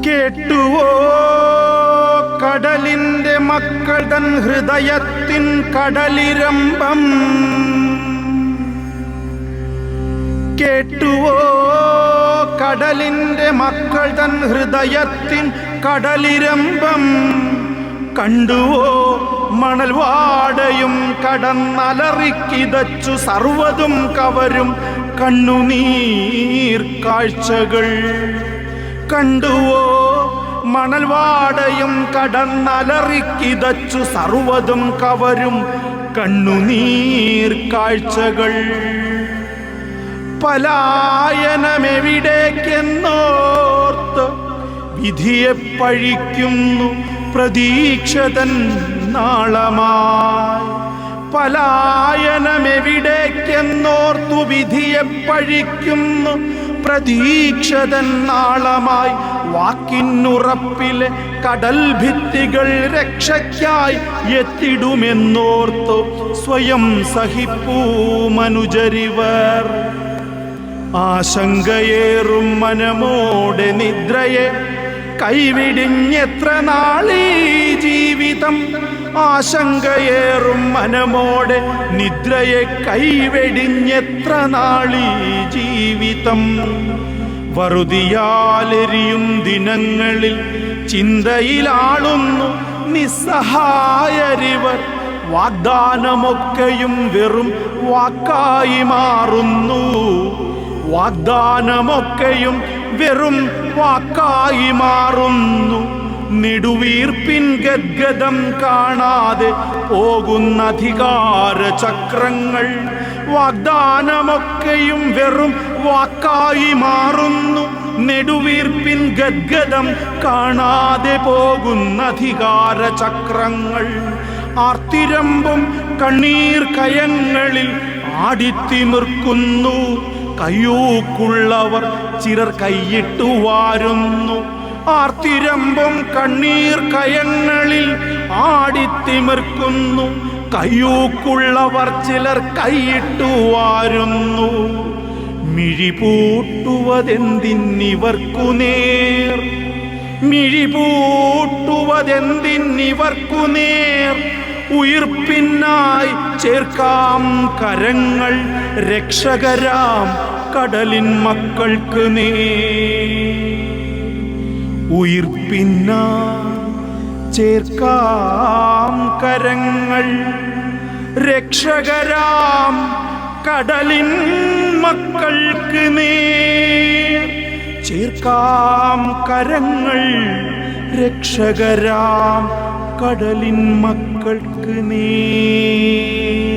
കേട്ടുവോ കടലിന്റെ മക്കൾ തൻ ഹൃദയത്തിൻ കടലിരമ്പം? കേട്ടുവോ കടലിന്റെ മക്കൾ തൻ ഹൃദയത്തിൻ കടലിരമ്പം? കണ്ടുവോ മണൽവാടയും കടന്നലറിക്കിതച്ചു സർവ്വതും കവരും കണ്ണുനീർ കാഴ്ചകൾ? കണ്ടുവോ മണൽവാടയും കടന്നലറിക്കിതച്ചു സർവ്വതും കവരും കണ്ണുനീർ കാഴ്ചകൾ? പലായനമെവിടേക്കെന്നോർത്ത് വിധിയെ പഴിക്കുന്നു പ്രതീക്ഷതൻ നാളമായി. പലായനമെവിടേക്കെന്നോർത്തു വിധിയെ പഴിക്കുന്നു പ്രതീക്ഷതൻ നാളമായി. വാക്കിനുറപ്പിലെ കടൽ ഭിത്തികൾ രക്ഷയ്ക്കായി എത്തിടുമെന്നോർത്തു സ്വയം സഹിപ്പൂ മനുജരിവർ. ആശങ്കയേറും മനമോടെ നിദ്രയെ കൈവിടിഞ്ഞെത്ര നാളീ ജീവിതം? ആശങ്കയേറും മനമോടെ നിദ്രയെ കൈവെടിഞ്ഞെത്ര നാളീ ജീവിതം? വറുതിയാലെരിയും ദിനങ്ങളിൽ ചിന്തയിലാളുന്നു നിസ്സഹായരിവർ. വാഗ്ദാനമൊക്കെയും വെറും വാക്കായി മാറുന്നു. വാഗ്ദാനമൊക്കെയും വെറും വാക്കായി മാറുന്നു. നെടുവീർപ്പിൻ ഗദ്ഗദം കാണാതെ പോകുന്ന അധികാര ചക്രങ്ങൾ. വാഗ്ദാനമൊക്കെയും വെറും വാക്കായി മാറുന്നു. നെടുവീർപ്പിൻ ഗദ്ഗദം കാണാതെ പോകുന്ന അധികാര ചക്രങ്ങൾ. ആർത്തിരമ്പും കണ്ണീർ കയങ്ങളിൽ ആടിത്തിമിർക്കുന്നു. കയ്യൂക്കുള്ളവർ ചിലർ കൈയിട്ടു വാരുന്നു. ആർത്തിരമ്പും കണ്ണീർ കയങ്ങളിൽ ആടിത്തിമിർക്കുന്നു. കയ്യൂക്കുള്ളവർ ചിലർ കൈയിട്ടു വാരുന്നു. മിഴിപൂട്ടുവതെന്തിന്നിവർക്കു നേർ? മിഴിപൂട്ടുവതെന്തിന്നിവർക്കു നേർ? ഉയിർപ്പിനായി ചേർക്കാം കരങ്ങൾ രക്ഷകരാം കടലിൻ മക്കൾക്ക് നേർ. ഉയിർപ്പിനായി ചേർക്കാം കരങ്ങൾ രക്ഷകരാം കടലിൻ മക്കൾക്ക് നേർ. ചേർക്കാം കരങ്ങൾ രക്ഷകരാം കടലിൻ മക്കൾക്ക് നേർ.